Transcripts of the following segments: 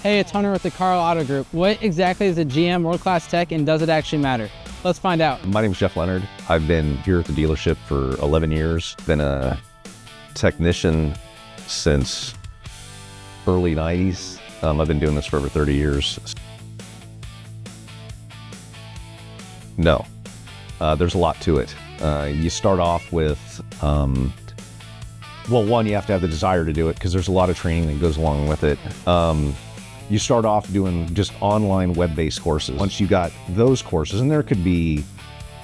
Hey, it's Hunter with the Karl Auto Group. What exactly is a GM world-class tech, and does it actually matter? Let's find out. My name is Jeff Leonard. I've been here at the dealership for 11 years. Been a technician since early 90s. I've been doing this for over 30 years. No, there's a lot to it. You start off with, well, one, you have to have the desire to do it because there's a lot of training that goes along with it. You start off doing just online web-based courses. Once you got those courses, and there could be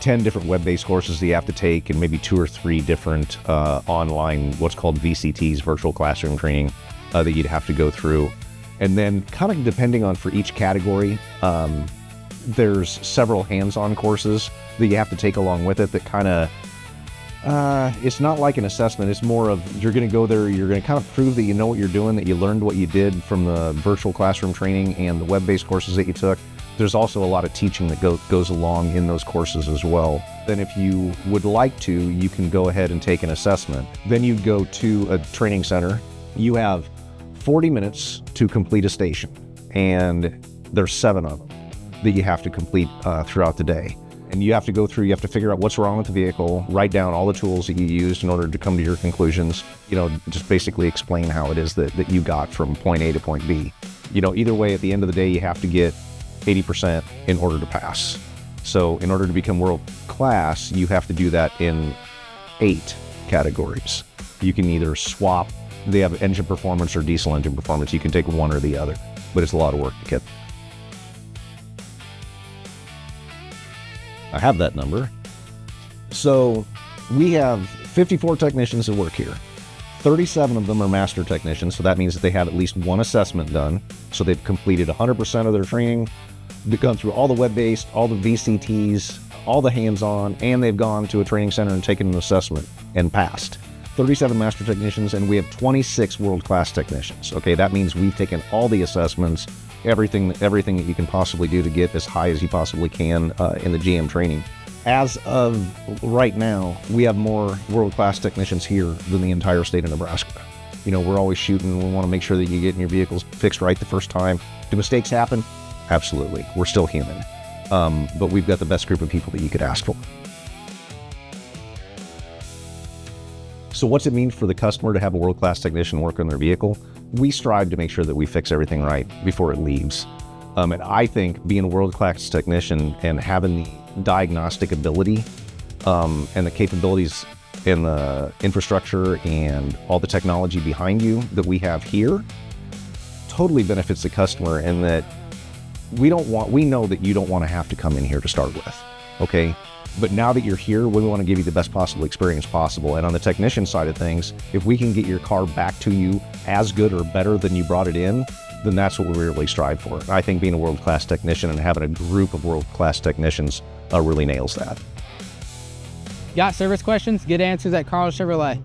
10 different web-based courses that you have to take and maybe 2 or 3 different online, what's called VCTs, virtual classroom training, that you'd have to go through. And then kind of depending on for each category, there's several hands-on courses that you have to take along with it that kind of, it's not like an assessment. It's more of, you're going to go there, you're going to kind of prove that you know what you're doing, that you learned what you did from the virtual classroom training and the web-based courses that you took. There's also a lot of teaching that goes along in those courses as well. Then if you would like to, you can go ahead and take an assessment. Then you go to a training center. You have 40 minutes to complete a station, and there's 7 of them that you have to complete throughout the day. And you have to go through, you have to figure out what's wrong with the vehicle, write down all the tools that you used in order to come to your conclusions, just basically explain how it is that you got from point A to point B. Either way, at the end of the day, you have to get 80% in order to pass. So in order to become world class, you have to do that in 8 categories. You can either swap, they have engine performance or diesel engine performance. You can take one or the other, but it's a lot of work to get. I have that number. So we have 54 technicians that work here. 37 of them are master technicians, so that means that they have at least one assessment done. So they've completed 100% of their training. They've gone through all the web-based, all the VCTs, all the hands-on, and they've gone to a training center and taken an assessment and passed. 37 master technicians, and we have 26 world-class technicians. Okay, that means we've taken all the assessments, everything that you can possibly do to get as high as you possibly can in the GM training. As of right now, we have more world-class technicians here than the entire state of Nebraska. We're always shooting. We want to make sure that you're getting your vehicles fixed right the first time. Do mistakes happen? Absolutely. We're still human. But we've got the best group of people that you could ask for. So what's it mean for the customer to have a world-class technician work on their vehicle? We strive to make sure that we fix everything right before it leaves. And I think being a world-class technician and having the diagnostic ability and the capabilities and the infrastructure and all the technology behind you that we have here totally benefits the customer, and that we know that you don't want to have to come in here to start with, okay? But now that you're here, we want to give you the best possible experience possible. And on the technician side of things, if we can get your car back to you as good or better than you brought it in, then that's what we really strive for. I think being a world-class technician and having a group of world-class technicians really nails that. Got service questions? Get answers at Karl Chevrolet.